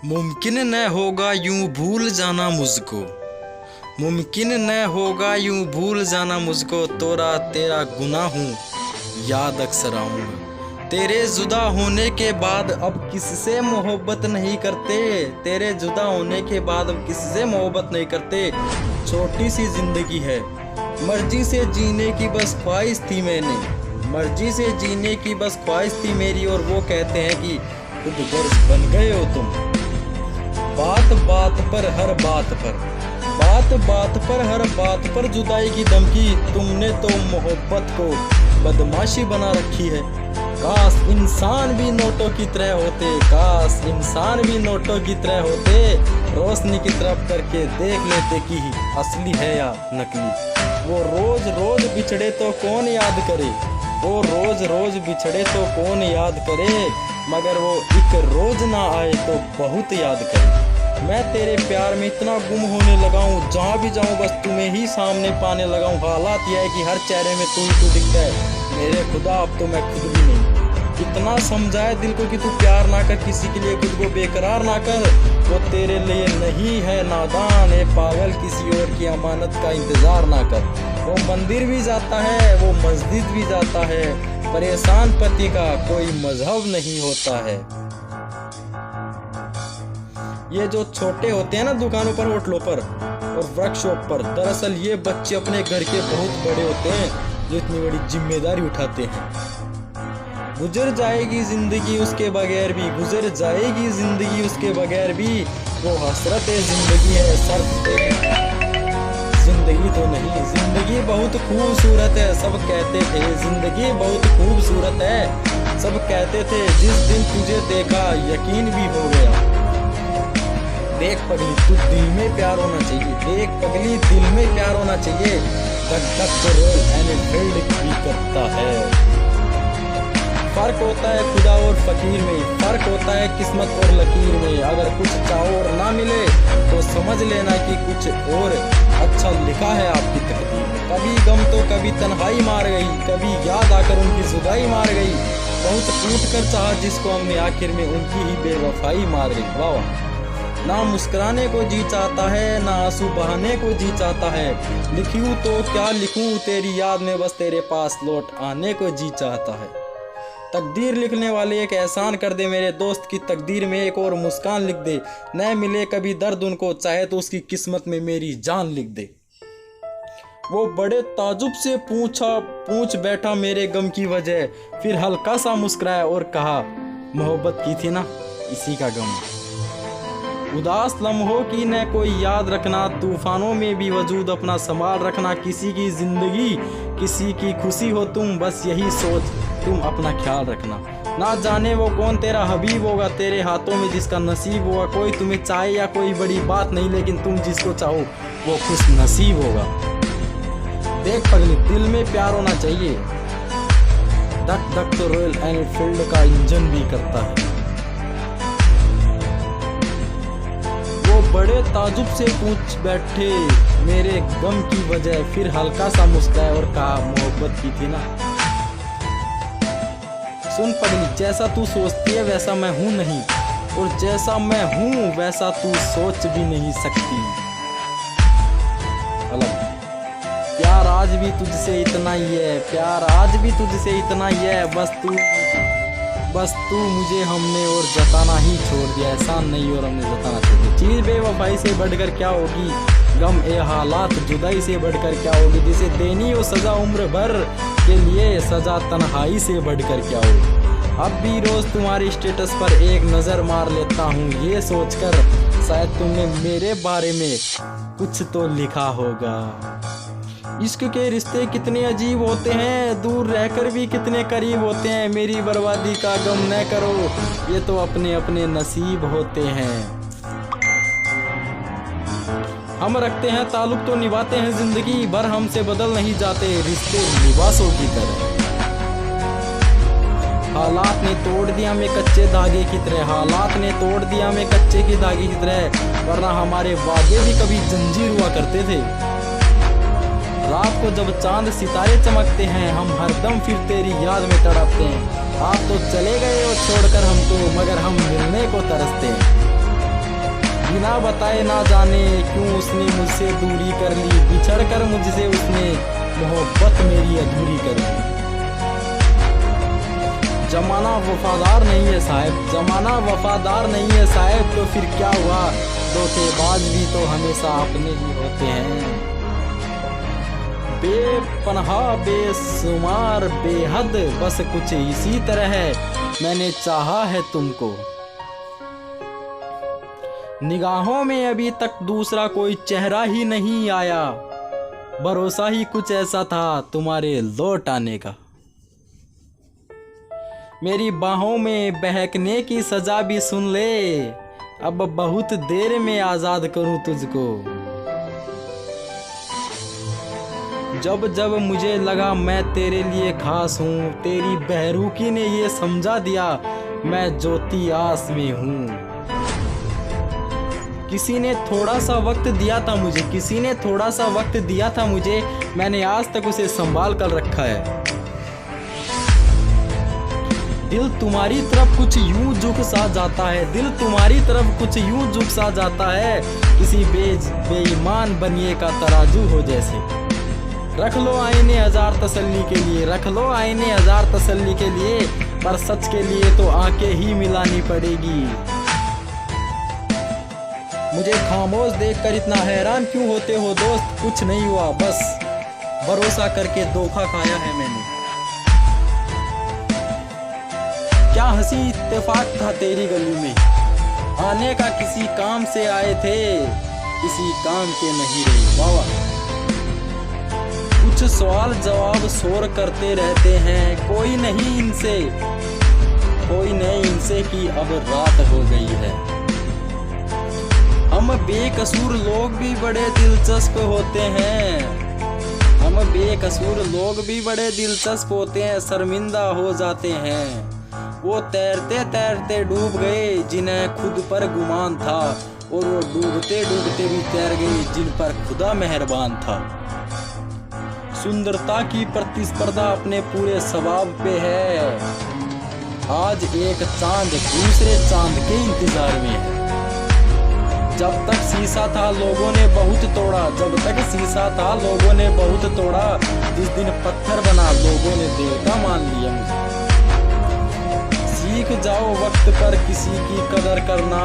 मुमकिन न होगा यूं भूल जाना मुझको, मुमकिन न होगा यूं भूल जाना मुझको। तोरा तेरा गुनाह हूँ याद अक्सर आऊँगा। तेरे जुदा होने के बाद अब किससे मोहब्बत नहीं करते, तेरे जुदा होने के बाद अब किससे मोहब्बत नहीं करते। छोटी सी जिंदगी है, मर्जी से जीने की बस ख्वाहिश थी मैंने, मर्जी से जीने की बस ख्वाहिश थी मेरी। और वो कहते हैं कि खुद गर्ज बन गए हो तुम। बात बात पर हर बात पर, बात बात पर हर बात पर जुदाई की धमकी। तुमने तो मोहब्बत को बदमाशी बना रखी है। काश इंसान भी नोटों की तरह होते, काश इंसान भी नोटों की तरह होते। रोशनी की तरफ करके देख लेते कि असली है या नकली। वो रोज रोज बिछड़े तो कौन याद करे, वो रोज रोज बिछड़े तो कौन याद करे। मगर वो एक रोज ना आए तो बहुत याद करे। मैं तेरे प्यार में इतना गुम होने लगा हूँ, जहाँ भी जाऊँ बस तुम्हें ही सामने पाने लगा हूँ। हालात यह है कि हर चेहरे में तू ही तू दिखता है मेरे खुदा, अब तो मैं खुद भी नहीं। इतना समझाए दिल को कि तू प्यार ना कर, किसी के लिए खुद को बेकरार ना कर। वो तेरे लिए नहीं है नादान, ए पागल किसी और की अमानत का इंतजार ना कर। वो मंदिर भी जाता है, वो मस्जिद भी जाता है, परेशान पति का कोई मजहब नहीं होता है। ये जो छोटे होते हैं ना दुकानों पर, होटलों पर और वर्कशॉप पर, दरअसल ये बच्चे अपने घर के बहुत बड़े होते हैं जो इतनी बड़ी जिम्मेदारी उठाते हैं। गुजर जाएगी जिंदगी उसके बगैर भी, गुजर जाएगी जिंदगी उसके बगैर भी। वो हसरत जिंदगी है सर जिंदगी तो नहीं। जिंदगी बहुत खूबसूरत है सब कहते थे, जिंदगी बहुत खूबसूरत है सब कहते थे। जिस दिन तुझे देखा यकीन भी हो गया। देख पगली तू दिल में प्यार होना चाहिए, देख पगली दिल में प्यार होना चाहिए। धक धक तो रॉयल एनफील्ड भी करता है। फर्क होता है खुदा और फकीर में, फर्क होता है किस्मत और लकीर में। अगर कुछ चाहो और ना मिले तो समझ लेना कि कुछ और अच्छा लिखा है आपकी तकदीर में। कभी गम तो कभी तन्हाई मार गई, कभी याद आकर उनकी जुदाई मार गई। बहुत टूट कर चाहा जिसको हमने, आखिर में उनकी ही बेवफाई मार गई। वाह। ना मुस्कुराने को जी चाहता है, ना आंसू बहाने को जी चाहता है। लिखूं तो क्या लिखूं तेरी याद में, बस तेरे पास लौट आने को जी चाहता है। तकदीर लिखने वाले एक एहसान कर दे मेरे दोस्त की तकदीर में एक और मुस्कान लिख दे। न मिले कभी दर्द उनको, चाहे तो उसकी किस्मत में मेरी जान लिख दे। वो बड़े ताजुब से पूछ बैठा मेरे गम की वजह, फिर हल्का सा मुस्कुराया और कहा मोहब्बत की थी ना इसी का गम। उदास लम्हों की न कोई याद रखना, तूफानों में भी वजूद अपना संभाल रखना। किसी की जिंदगी किसी की खुशी हो तुम, बस यही सोच तुम अपना ख्याल रखना। ना जाने वो कौन तेरा हबीब होगा, तेरे हाथों में जिसका नसीब होगा। कोई तुम्हें चाहे या कोई बड़ी बात नहीं, लेकिन तुम जिसको चाहो वो खुश नसीब होगा। देख पगली दिल में प्यार होना चाहिए। धक धक तो रॉयल एनफील्ड का इंजन भी करता है। वो बड़े ताजुब से पूछ बैठे मेरे गम की वजह, फिर हल्का सा मुस्कुराया और कहा मोहब्बत की थी ना। सुन पगली जैसा तू सोचती है वैसा मैं हूँ नहीं, और जैसा मैं हूँ वैसा तू सोच भी नहीं सकती। अलग प्यार आज भी तुझसे इतना ही है, प्यार आज भी तुझसे इतना ही है। बस तू मुझे हमने और जताना ही छोड़ दिया। एहसान नहीं और हमने जताना छोड़ दिया। चीज़ बेवफाई से बढ़कर क्या होगी, गम ए हालात जुदाई से बढ़कर क्या होगी। जिसे देनी हो सजा उम्र भर के लिए, सजा तन्हाई से बढ़कर क्या होगी। अब भी रोज़ तुम्हारी स्टेटस पर एक नज़र मार लेता हूँ, ये सोचकर शायद तुमने मेरे बारे में कुछ तो लिखा होगा। इश्क के रिश्ते कितने अजीब होते हैं, दूर रहकर भी कितने करीब होते हैं। मेरी बर्बादी का गम न करो, ये तो अपने अपने नसीब होते हैं। हम रखते हैं ताल्लुक तो निभाते हैं जिंदगी भर, हमसे बदल नहीं जाते रिश्ते लिबासों की तरह। हालात ने तोड़ दिया हमें कच्चे धागे की तरह, हालात ने तोड़ दिया हमें कच्चे की धागे की तरह। वरना हमारे वादे भी कभी जंजीर हुआ करते थे। रात को जब चांद सितारे चमकते हैं, हम हरदम फिर तेरी याद में तड़पते हैं। आप तो चले गए और छोड़कर हमको, मगर हम मिलने को तरसते हैं। बिना बताए ना जाने क्यों उसने मुझसे दूरी कर ली, बिछड़ कर मुझसे उसने मोहब्बत मेरी अधूरी कर दी। जमाना वफादार नहीं है साहब, जमाना वफादार नहीं है साहब, तो फिर क्या हुआ, धोखेबाज भी तो हमेशा अपने ही होते हैं। बेपनाह बेशुमार बेहद बस कुछ इसी तरह है मैंने चाहा है तुमको। निगाहों में अभी तक दूसरा कोई चेहरा ही नहीं आया, भरोसा ही कुछ ऐसा था तुम्हारे लौट आने का। मेरी बाहों में बहकने की सजा भी सुन ले, अब बहुत देर में आजाद करूं तुझको। जब जब मुझे लगा मैं तेरे लिए खास हूँ, तेरी बहरूकी ने ये समझा दिया मैं ज्योति आस में हूँ। किसी ने थोड़ा सा वक्त दिया था मुझे, किसी ने थोड़ा सा वक्त दिया था मुझे, मैंने आज तक उसे संभाल कर रखा है। दिल तुम्हारी तरफ कुछ यूं झुक सा जाता है, दिल तुम्हारी तरफ कुछ यूं झुक सा जाता है, किसी बेईमान बनिए का तराजू हो जैसे। रख लो आईने हजार तसल्ली के लिए, रख लो आईने हजार तसल्ली के लिए, पर सच के लिए तो आंखें ही मिलानी पड़ेगी। मुझे खामोश देखकर इतना हैरान क्यों होते हो दोस्त, कुछ नहीं हुआ, बस भरोसा करके धोखा खाया है मैंने। क्या हंसी इत्तेफाक था तेरी गली में, आने का किसी काम से आए थे, किसी काम के नहीं रहे। वाह, कुछ सवाल जवाब शोर करते रहते हैं, कोई नहीं इनसे, कोई नहीं इनसे कि अब रात हो गई है। हम बेकसूर लोग भी बड़े दिलचस्प होते हैं, हम बेकसूर लोग भी बड़े दिलचस्प होते हैं, शर्मिंदा हो जाते हैं। वो तैरते तैरते डूब गए जिन्हें खुद पर गुमान था, और वो डूबते डूबते भी तैर गए जिन पर खुदा मेहरबान था। सुंदरता की प्रतिस्पर्धा अपने पूरे स्वभाव पे है, आज एक चांद दूसरे चांद के इंतजार में है। जब तक शीशा था लोगों ने बहुत तोड़ा, जब तक शीशा था लोगों ने बहुत तोड़ा, जिस दिन पत्थर बना लोगों ने देवता मान लिया मुझे। सीख जाओ वक्त पर किसी की कदर करना,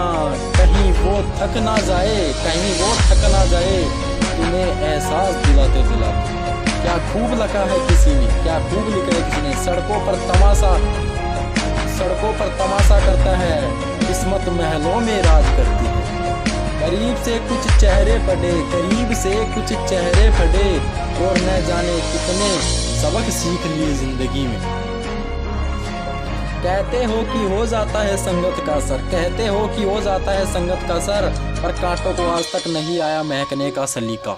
कहीं वो थक ना जाए, कहीं वो थक ना जाए तुम्हें एहसास दिलाते दिलाते। क्या खूब लिखा है किसी ने, क्या खूब लिखा है किसी ने, सड़कों पर तमाशा करता है, किस्मत महलों में राज करती है। करीब से कुछ चेहरे पड़े, करीब से कुछ चेहरे पड़े, और न जाने कितने सबक सीख लिए जिंदगी में। कहते हो कि हो जाता है संगत का असर, कहते हो कि हो जाता है संगत का असर, पर कांटों को आज तक नहीं आया महकने का सलीका।